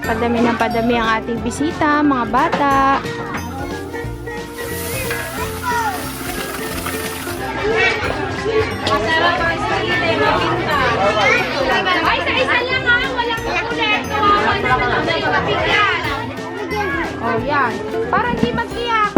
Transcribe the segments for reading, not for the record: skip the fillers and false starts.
Padami ng padami ang ating bisita, mga bata. Ay, sa isa lang ha, walang ulit. Kawawa naman ang may mapigyan. Oh, yan. Para hindi mag-iyak.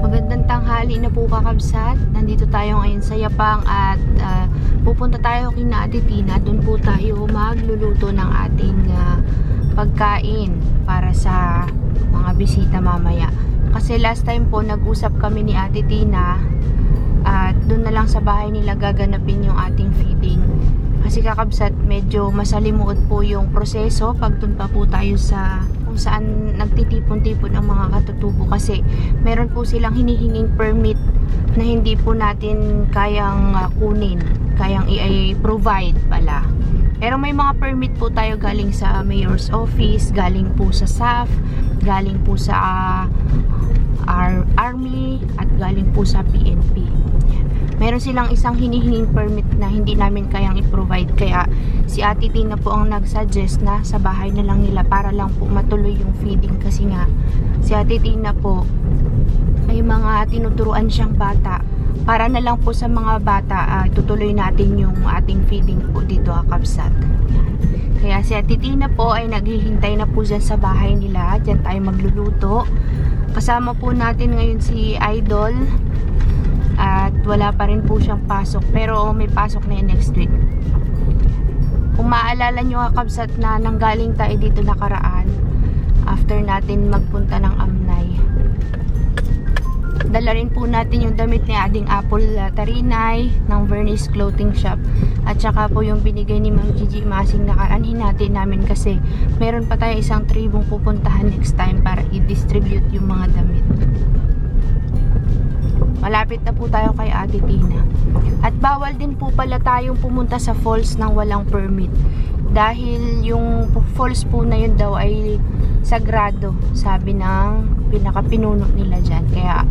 Magandang tanghali na po, kakabsat. Nandito tayo ngayon sa Yapang at pupunta tayo kina Ate Tina. Doon po tayo magluluto ng ating pagkain para sa mga bisita mamaya. Kasi last time po nag-usap kami ni Ate Tina at doon na lang sa bahay nila gaganapin yung ating feeding. Kasi kakabsat, medyo masalimuot po yung proseso pag doon pa po tayo sa kung saan nagtitipon-tipon ang mga katutubo, kasi meron po silang hinihinging permit na hindi po natin kayang kunin, kayang i-provide pala. Pero may mga permit po tayo galing sa mayor's office, galing po sa SAF, galing po sa Army, at galing po sa PNP. Meron silang isang hinihinging permit na hindi namin kayang i-provide, kaya si Ate Tina po ang nag-suggest na sa bahay na lang nila para lang po matuloy yung feeding, kasi nga si Ate Tina po may mga tinuturuan siyang bata. Para na lang po sa mga bata, tutuloy natin yung ating feeding po dito, kakabsat. Kaya si Ate Tina po ay naghihintay na po dyan sa bahay nila. Dyan tayo magluluto. Kasama po natin ngayon si Idol. At wala pa rin po siyang pasok. Pero may pasok na yun next week. Kung maaalala nyo, kakabsat, na nanggaling tayo dito nakaraan after natin magpunta ng Amnay. Dala rin po natin yung damit ni Ading Apple Tarinay ng Vernice Clothing Shop. At saka po yung binigay ni Ma'am Gigi Masing nakaraan, hinati namin kasi meron pa tayo isang tribong pupuntahan next time para i-distribute yung mga damit. Malapit na po tayo kay Ate Tina. At bawal din po pala tayong pumunta sa falls nang walang permit. Dahil yung falls po na yun daw ay sagrado, sabi ng pinakapinuno nila dyan. Kaya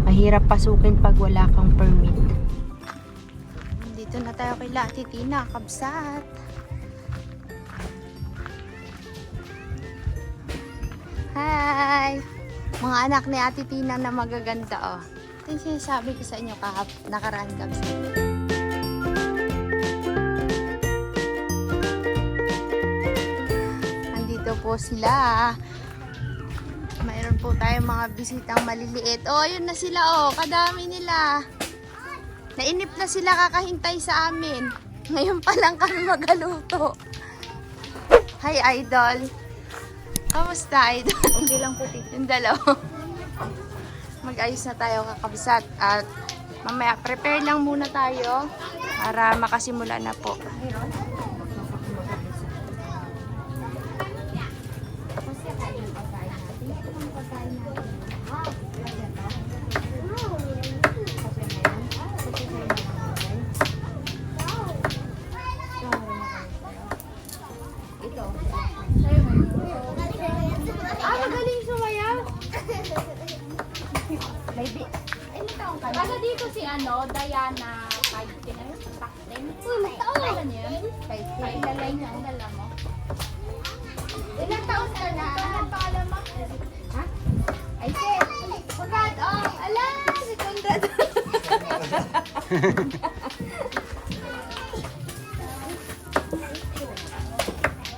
mahirap pasukin pag wala kang permit. Dito na tayo kay Ate Tina, kabsat. Hi! Mga anak ni Ate Tina na magaganda, oh. Ito yung sinasabi ko sa inyo nakaraan, kabsat. Andito po sila. Mayroon po tayong mga bisitang maliliit. Oh, ayun na sila, oh. Kadami nila. Nainip na sila kakahintay sa amin. Ngayon pa lang kami magaluto. Hi, Idol. Kamusta, Idol? Okay lang po, tito. Yung dalawa. Mag-ayos na tayo, kakabsat. At mamaya, prepare lang muna tayo para makasimula na po. Magaling sumayaw. Basta dito si Diana, 5'10". Uy, mataon. Ano yun? 5'10". Ilalay niya ang dala mo. Ilang taon ka na? Ang pangalan mo? Ha? Ay, Conrad. Oh, ala, si Conrad.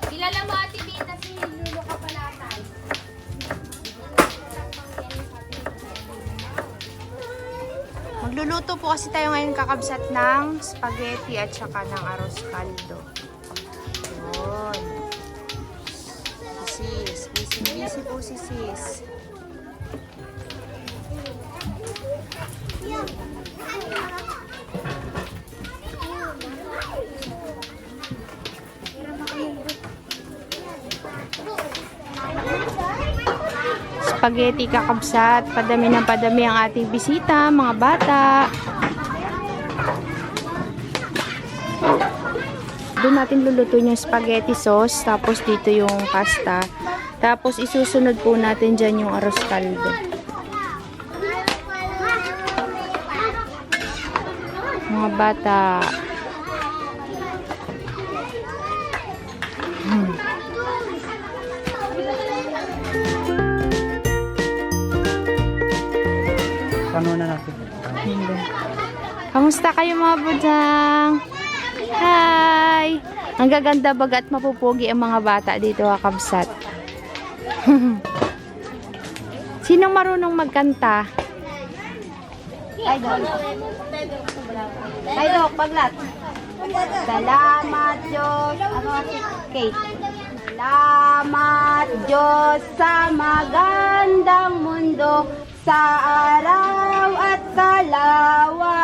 Kilala mo, Ate Tita, si Lulu Kapalatan. Magluluto po kasi tayo ngayon, kakabsat, ng spaghetti at saka ng arroz caldo. Yun. Si Sis. Busy po si Sis. Spaghetti, kakabsat. Padami ng padami ang ating bisita, mga bata. Doon natin lulutuin yung spaghetti sauce. Tapos dito yung pasta. Tapos isusunod po natin dyan yung arroz caldo. Mga bata. Paano na natin? Kamusta kayo mga budang? Hi! Ang gaganda baga at mapupugi ang mga bata dito kakabsat. Sinong marunong magkanta? Taydok, paglat. Salamat Diyos. Ano Kate? Salamat Diyos sa magandang mundo, sa araw at kalawakan,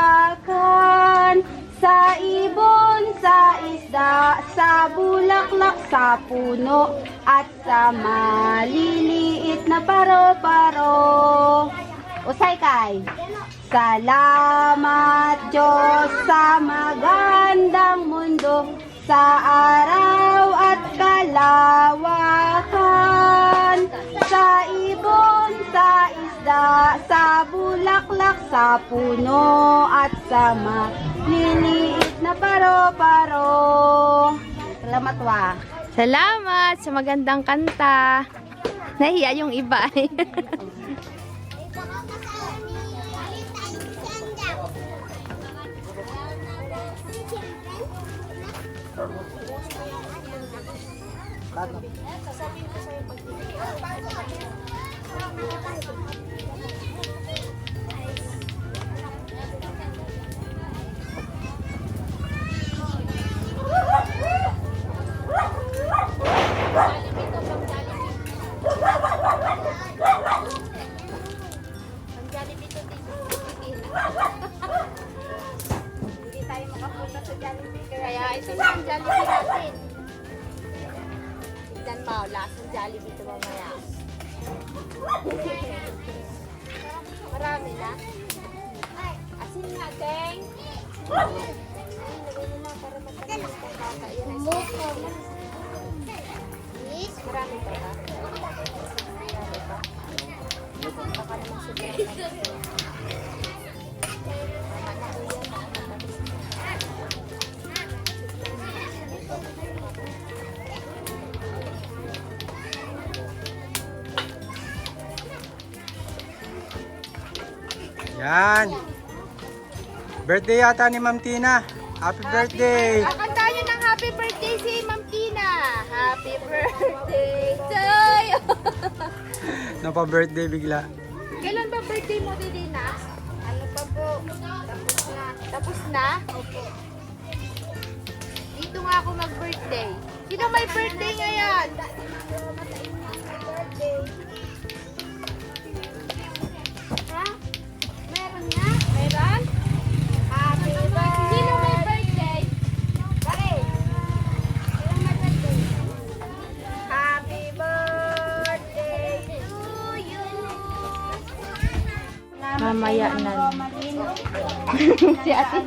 sa ibon, sa isda, sa bulaklak, sa puno, at sa maliliit na paro-paro. Usay kay. Salamat Diyos sa magandang mundo, sa araw at kalawakan, sa ibon, sa isda, sa bulaklak, sa puno, at sa maliliit na paro-paro. Salamat wa. Salamat sa magandang kanta. Nahiya yung iba. Kaya ito na ang Jollibee natin. Tignan mo, lasang Jollibee ito mamaya. Marami na. Asin nga, Teng. Lagay mo na para matamis ang bata. Yan ay marami pa ba? Marami pa. Baka naman sobrang Yan. Birthday yata ni Ma'am Tina. Happy birthday. Kantahan nyo ng happy birthday si Ma'am Tina. Happy birthday to you. Napa-birthday bigla. Kailan ba birthday mo, Didina? Ano pa po? Tapos na. Tapos na? Opo. Dito nga ako mag-birthday. Sino may birthday ngayon? Ha? Meron na? Meron? Happy birthday! Sino may birthday? Pare! Sino may birthday? Happy birthday to you! Mamaya na. Si Ate.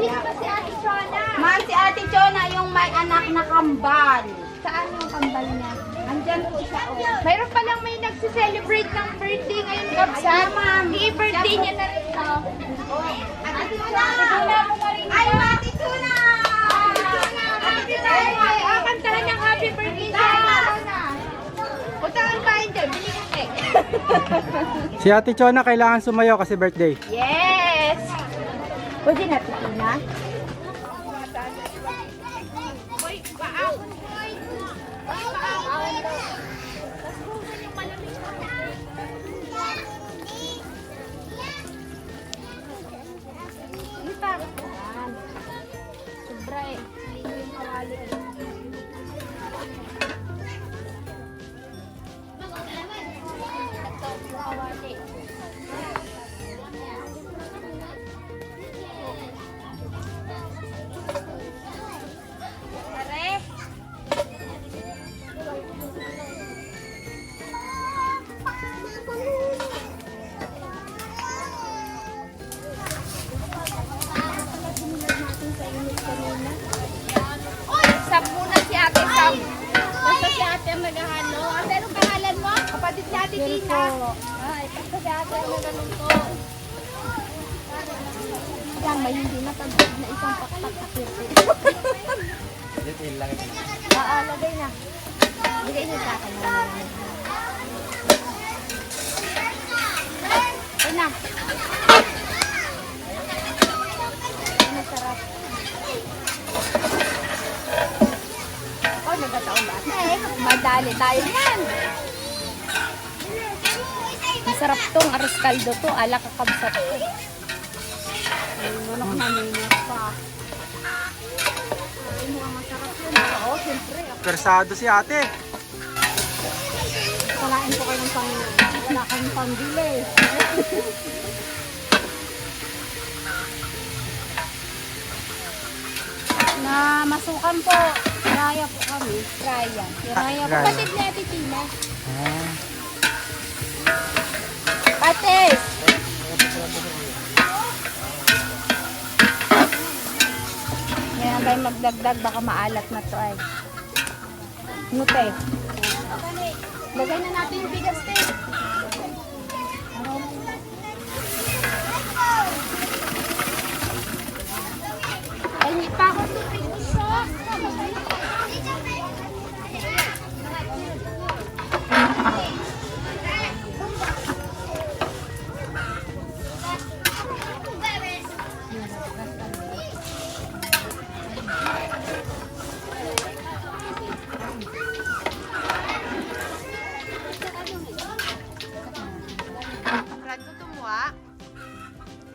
Sino ba si Ate Chona? Ma'am, si Ate Chona yung may anak na kambal. Saan yung kambal niya? Andyan po siya. Oh. Mayroon palang may nagsi-celebrate ng birthday ngayon, Kapsat. I-birthday niya na rin to. Ate Chona! Ay, Ate Chona! Ate Chona! Kantahan niyang happy birthday sa Chona. Punta ang bahay dyan, bili ko cake. Si Ate Chona kailangan sumayaw kasi birthday. Yes! Pwede na, Tina? Uy, paahon, boy! Uy, paahon daw. Tapos bukan yung malamig na Hindi pa. Sobra eh. Ligo yung kawali eh. Ito, yung kawali. Arep! Sam muna si Ate Sam. Basta si Ate ang naghahalo. Ate, anong pangalan mo? Kapatid ni Ate Tina. Ay, basta si Ate ang nagalungko. Yan, may hindi natagod na isang pakpak sa kirti. Oo, lagay na. Bigay niyo sa akin. Ay na. Ay, masarap. Oh, nagkataon ba? Madali tayo yan. Masarap tong arroz caldo to. Ala kakabsat to. Ay, manok na minus pa. Ay, mukhang masarap yun. Oo, siyempre. Persado si ate. Kalain ko kayong Panginoon. Wala kayong pambili. Na masukan po. Raya po kami. Raya. Raya po. Raya. Kapatid ni Ate Tina. Ah. Patis! Yan tayo magdagdag. Baka maalat na to ay. Nute. Lagay na natin yung bigas te. Ay, hindi pa ako tupig gusto. Brad ko tumuha.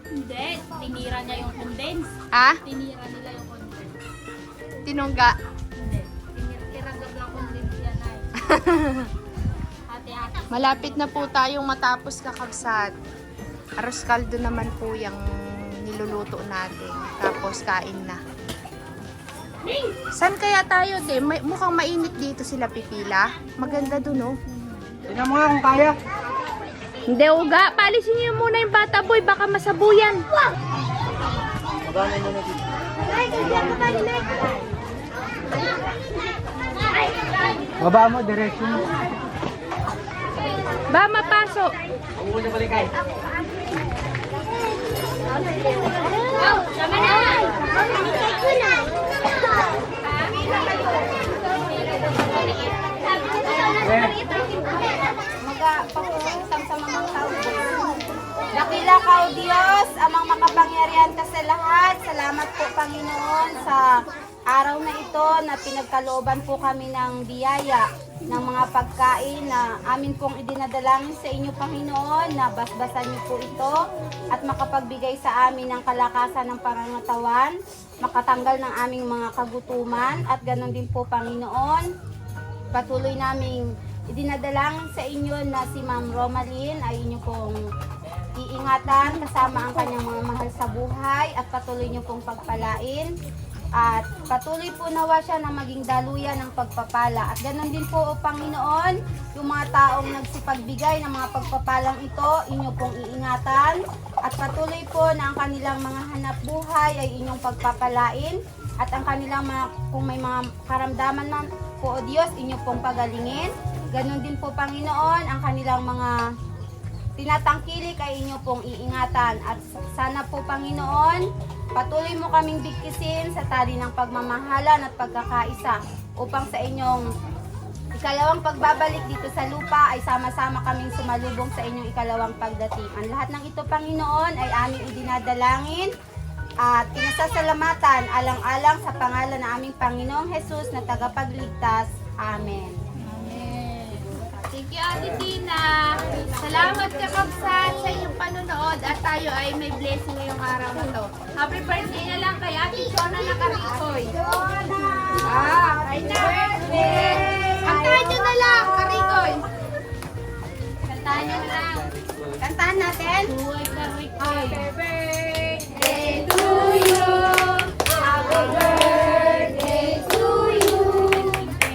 Hindi, tinira niya yung condense. Ha? Tinira nila yung condense. Tinungga. Hindi, tiniragag lang condense yan ay. Ate-ate. Malapit na po tayong matapos kakabsat. Arroz caldo naman po yung niluluto natin. Tapos kain na. San kaya tayo, de? Mukhang mainit dito sila pipila. Maganda dun, oh. Tingnan mo nga kung kaya. Hindi, uga. Palisin niyo muna yung bata, boy. Baka masabuyan. Baba mo, diretso mo. Ba, mapasok. Magpapungusang sa mga tao. Dakila ka, O Diyos, amang makapangyarihan ka sa lahat. Salamat po, Panginoon, sa araw na ito na pinagkalooban po kami ng biyaya ng mga pagkain na amin pong idinadalangin sa inyo, Panginoon, na basbasan niyo po ito at makapagbigay sa amin ng kalakasan ng pangangatawan, makatanggal ng aming mga kagutuman at ganon din po, Panginoon. Patuloy naming idinadalangin sa inyo na si Ma'am Romalyn ay inyo pong iingatan kasama ang kanyang mga mahal sa buhay at patuloy niyo pong pagpalain. At patuloy po nawa siya na maging daluyan ng pagpapala. At ganoon din po, O Panginoon, yung mga taong nagsipagbigay ng mga pagpapalang ito, inyo pong iingatan. At patuloy po na ang kanilang mga hanap buhay ay inyong pagpapalain. At ang kanilang mga, kung may mga karamdaman man po, O Diyos, inyo pong pagalingin. Ganoon din po, Panginoon, ang kanilang mga tinatangkilik ay inyo pong iingatan. At sana po, Panginoon, patuloy mo kaming bigkisin sa tali ng pagmamahalan at pagkakaisa upang sa inyong ikalawang pagbabalik dito sa lupa ay sama-sama kaming sumalubong sa inyong ikalawang pagdating. Ang lahat ng ito, Panginoon, ay aming idinadalangin at pinasasalamatan alang-alang sa pangalan ng aming Panginoong Jesus na tagapagligtas. Amen. Thank you, Ate Tina. Salamat ka, Kabsat, sa inyong panonood at tayo ay may blessing ngayong araw na to. Happy birthday na lang kay Ate Shona na Karikoy. Happy birthday! Kantahan nyo na lang, Karikoy. Kantahan nyo na lang. Kantahan natin. Buhay Karikoy. Happy birthday to you. Happy birthday to you.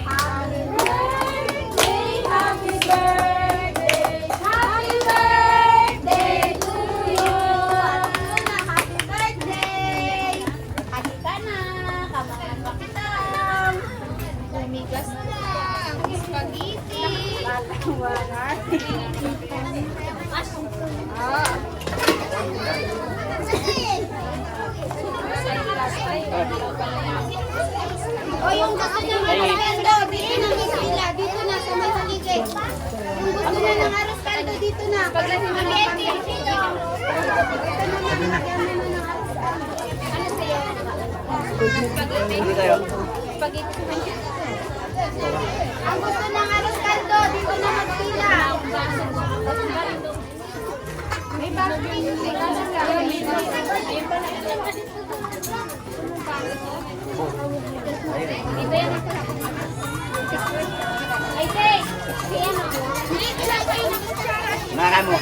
Happy birthday, happy birthday, happy birthday to you. Happy birthday. Hagi ka na. Kamakan pa kita. Umigas na ang spaghetti. Tawanan. Ah. O yung gusto niya ng kaldo, dito na may sila. Dito na sa may paligid. Yung gusto niya ng aros kaldo, dito na. Spaghetti na ng spaghetti. Ito naman, lagyan na ng aros kaldo. Ano sa'yo? Spaghetti. Spaghetti. Ang gusto ng aros kaldo, dito na magpila. May bago yung Dito yan. Ay, Tay! Dito lang kayo ng kutsara. Naka mo.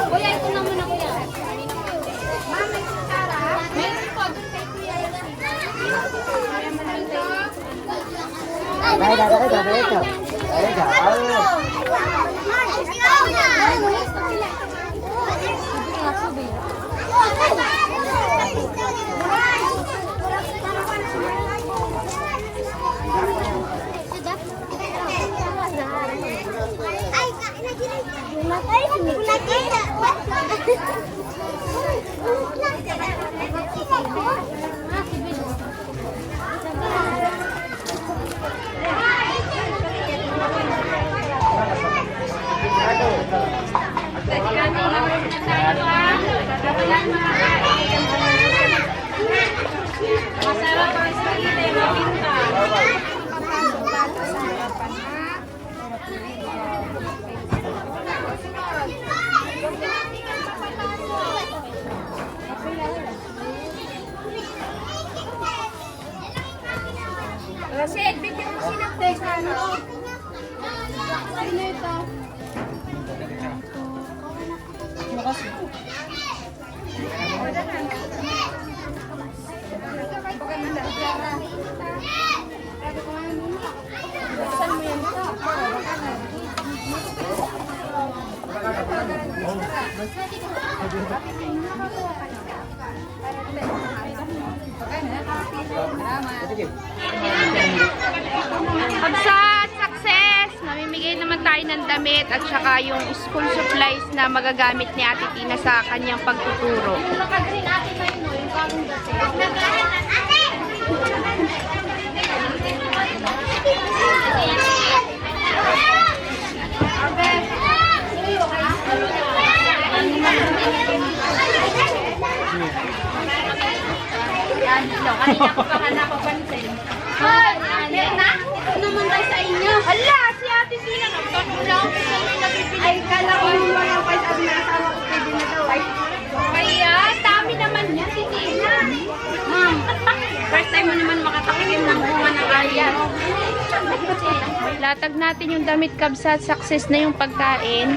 Kuya, ito naman ako yan. Ma'am, may kutsara? Meron po. Doon kay Kuya yan. Masarap ang spaghetti, mapinta. Rosel, bigyan mo sinapte sa ano? Sino ito? Kabsat, success! Mamimigay naman tayo ng damit at saka yung school supplies na magagamit ni Ate Tina sa kanyang pagtuturo. Nakagrin ate na yun, yung bagong dati. Kanina ko pa nga napapansin. Hoy! Meron na? Ito naman tayo sa inyo. Ala, si Ate Tina nagtatulaw. Ay, kala ko yung mga pa sabi na kasama ko pwede na daw. Ay, Kaya, dami naman yan, si Tina. ma'am. First time mo naman makatakikim ng bunga ng ayan. Latag natin yung damit, Kabsat. Success na yung pagkain.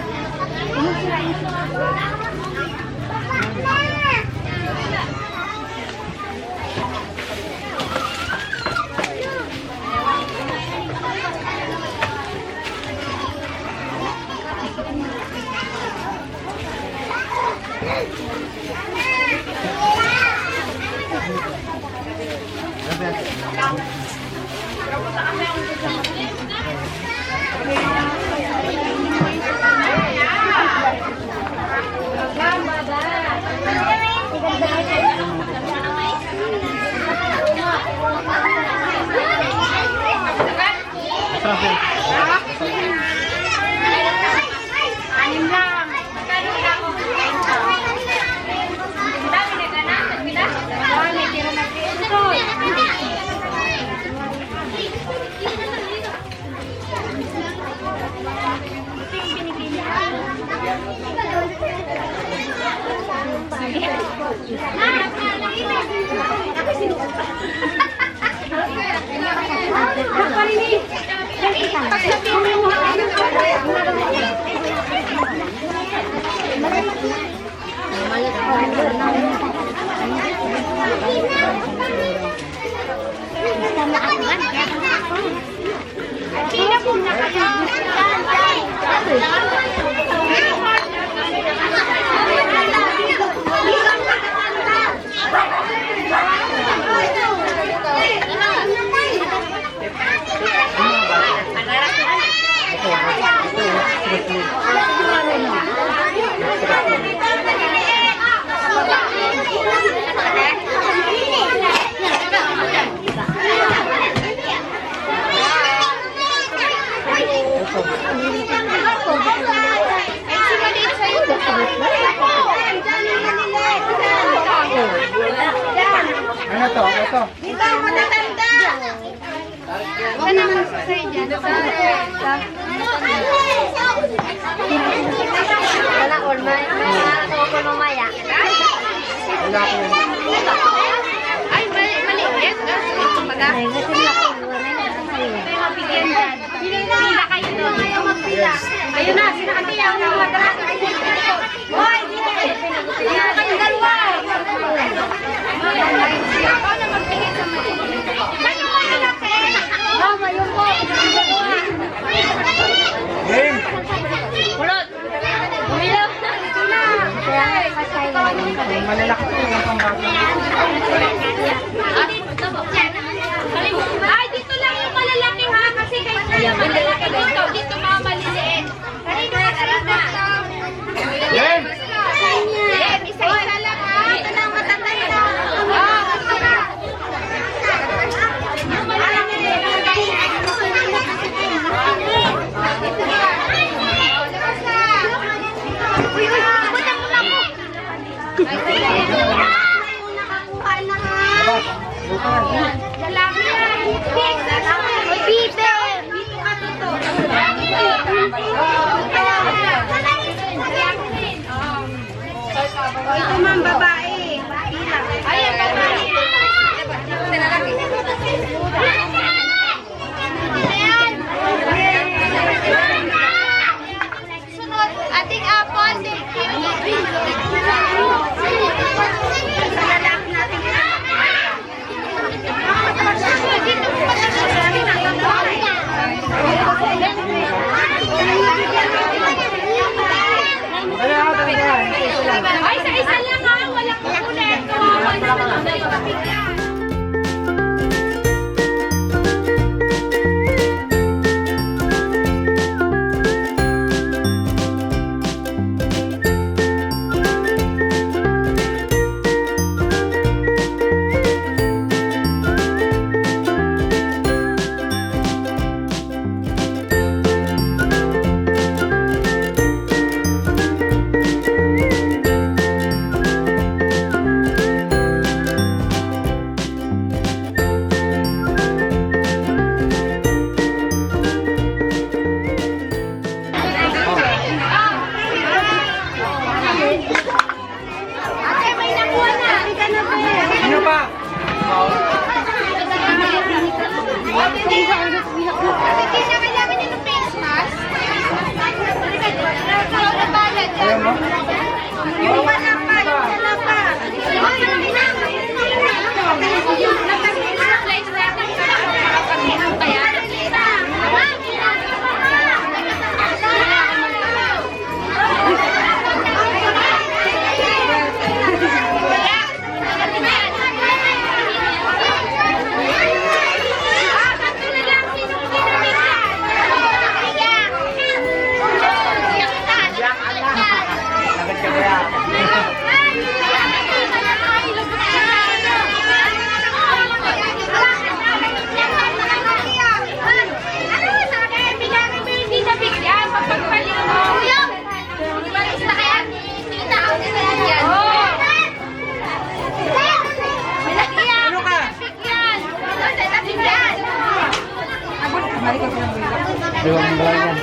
to? Ito. Dito ako matatanda. Saan ang masasay dyan? Wala all, may ako ko mamaya. Wala ko. Ay, maliit. Ay, kasi mapigyan dyan. Pila kayo doon. Ayaw magpila. Ayun na, sinakatiyaw na mga dalaga. Hoy, dito. Pila kayo dalawa. Ako na magpigyan sa maliit. Ano ko yung laki? Mama, yun po. Game. Kulot. Umilaw na. Ito na. Malalaki po yung pambata. Ay, dito lang yung malalaki ha. Kasi kayo malalaki dito. Dito mga maliliit. Kanino ka sa dito? Game. Isa-isa lang ha. Ito lang matatanda. Ito na. Yung malalaki. Labas na. Uy, butang mo lang mo. Nakakuha na ha. Buka na. Lalaki yan. Uy, bibe. Dito ka dito. Ito man babae. Ayan, babae. Sunod, ating apple. Lalaki natin. Ay, sa isa lang ha, walang kukulit. Kawawa naman na yung kapigyan. Ate, may nakuha na. Sino pa? Hindi na kailangan niyo ng face mask. Ayaw mo? Yung wala pa, yung wala pa. Agad ka kaya. Ano ka? Ayaw ang balayan.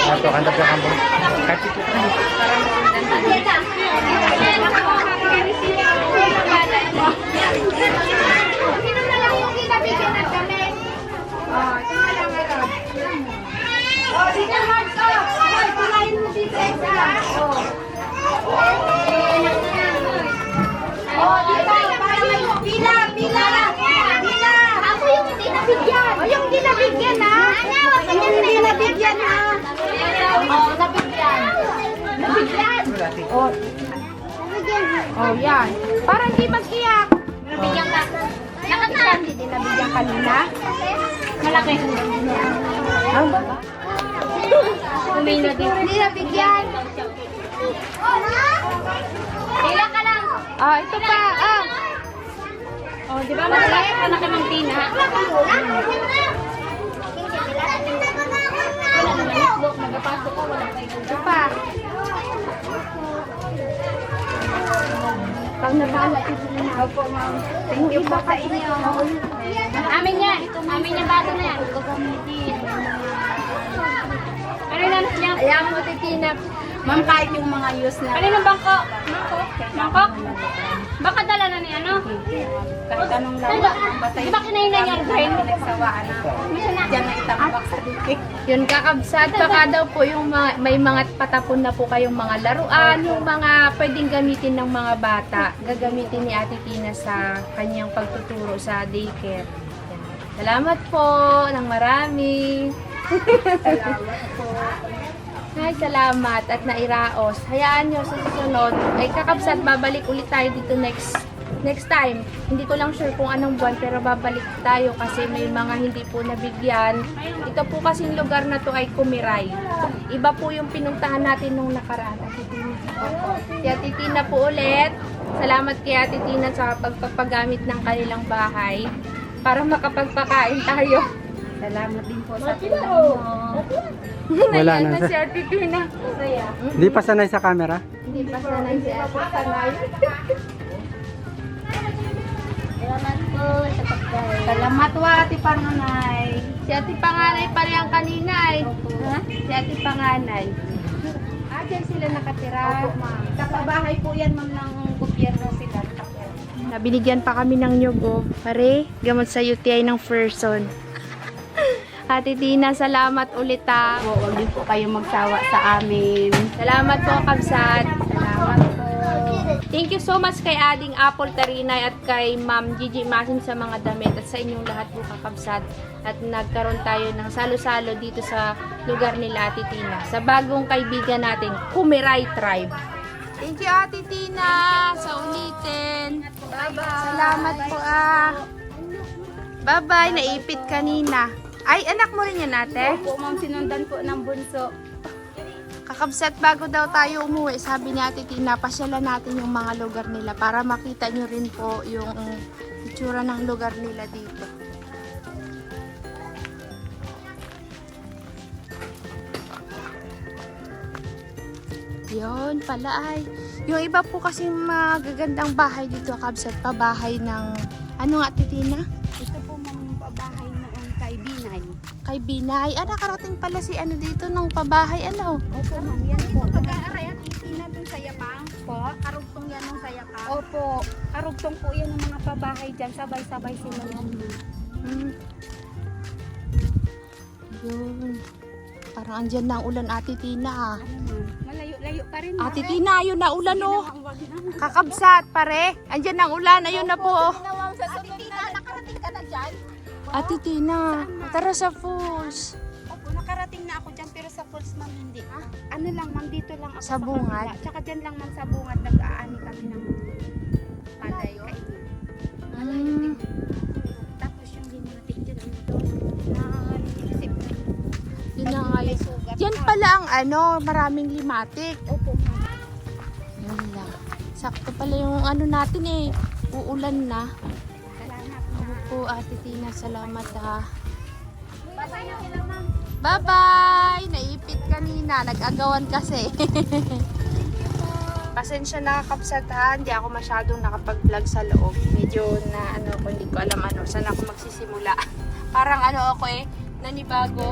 Ato, kanda ka kampo. Kahit ito ka. Sino na lang yung kinabigyan ng damit? Sino lang meron? Dito hands up! Hoy, palain mo dito isa! Dito! Pila! Pila! Pila! Ako yung hindi nabigyan! O yung hindi nabigyan ha! Yung hindi nabigyan ha! Nabigyan! Nabigyan! Oh, yan. Para hindi mag-iyak. Nabigyan ka. Nakatan. Hindi nabigyan kanina. Malaki. Kumino din. Hindi nabigyan. Ilan ka lang. Ito pa. Oh, di ba malaki? Malaki ng tina. Nagapasok ka, wala tayo. Ito pa. Pag nabala, Opo, ma'am. Thank you po sa inyo. Amin yan. Amin yan, bago na yan. Ano yung nanas niya? ayan mo, Titina. Ma'am, kahit yung mga use na... Ano yung bangko? Bangko? Baka dala na ni ano? Kahit anong lawa. Di ba kinainan niya rin? Nagsawaan na. Diyan na itambak sa dikit. Yun, kakabsat, baka daw po yung may mga patapon na po kayong mga laruan, yung mga pwedeng gamitin ng mga bata, gagamitin ni Ate Tina sa kanyang pagtuturo sa daycare. Yan. Salamat po ng marami. Salamat po. Ay, salamat at nairaos. Hayaan nyo sa susunod. Ay, kakabsat, babalik ulit tayo dito next time. Hindi ko lang sure kung anong buwan, pero babalik tayo kasi may mga hindi po nabigyan. Ito po kasing lugar na to ay Kumiray. Iba po yung pinuntahan natin nung nakaraan. Ate Tina. Si Ate Tina po ulit. Salamat kay Ate Tina sa pagpapagamit ng kanilang bahay para makapagpakain tayo. Salamat din po sa tulong mo. Wala Ayan na. si Ate Tina. Saya. Hindi pa sanay sa camera? Hindi pa sanay si Ate Tina. Salamat po sa pagkain. Salamat po, Ate Panganay. Si Ate Panganay pala yung kanina ay. Ha? Si Ate Panganay. Diyan sila nakatira. Opo, ma'am. Kapabahay po yan, ma'am, ng gobyerno sila. Nabinigyan pa kami ng nyugo. Pare, gamot sa UTI ng person. Ate Tina, salamat ulit ha. Po, huwag din po kayong magsawa sa amin. Salamat po, Kabsat. Salamat po. Thank you so much kay Ading Apple Tarinay at kay Ma'am Gigi Masin sa mga damit at sa inyong lahat po, kakabsat. At nagkaroon tayo ng salo-salo dito sa lugar nila, Ate Tina. Sa bagong kaibigan natin, Kumiray Tribe. Thank you, Ate Tina, sa ulitin. Bye-bye. Salamat po Bye-bye, naipit kanina. Ay, anak mo rin yan, ate? Opo, ma'am, sinundan po ng bunso. Kakabsat, bago daw tayo umuwi, sabi ni Ate Tina, pasyalan natin yung mga lugar nila para makita nyo rin po yung itsura ng lugar nila dito. Yun pala ay. Yung iba po kasing magagandang bahay dito, Kabsat, pabahay ng, ano nga, Ate Tina? Ito po, ma'am, pabahay noon kay Binay. Kay Binay. Nakarating pala si ano dito ng pabahay, ano? Opo, ma'am, yan po. Pag-aaray at itina dun sa Yapang. Po, karugtong yan nung sa Yapang. Opo, karugtong po yan ng mga pabahay dyan. Sabay-sabay sila yan. Hmm. Yun. Parang andyan na ang ulan, Ate Tina. Ano, ma'am? Malayo-layo pa rin, ma'am. Ate Tina, ayun na ulan, oh. Wag na. Kakabsat, pare. Andyan na ang ulan, ayun na po, oh. Sa sunod na, nakarating ka na dyan? Ate Tina, tara sa falls. Opo, nakarating na ako dyan, pero sa falls, ma'am, hindi. Ano lang, ma'am, dito lang ako Sa bungad? kabila. Tsaka dyan lang, ma'am, sa bungad, nag-aani kami ng palay. Hmm. Tapos yung hinati dyan, ano to, na-isip na. Yun na nga yun. Yan pala ang ano, maraming limatik. Opo, ma'am. Yun lang. Sakto pala yung ano natin eh. Uulan na. Salamat, Ako ma'am. po, Ate Tina, salamat ha. Bye-bye na sila, ma'am. Bye-bye! Naipit kanina. Nag-agawan kasi. Pasensya na, Kapsat ha. Hindi ako masyadong nakapag-vlog sa loob. Medyo na ano ko, hindi ko alam ano. Saan ako magsisimula. Parang ano ako eh, nanibago.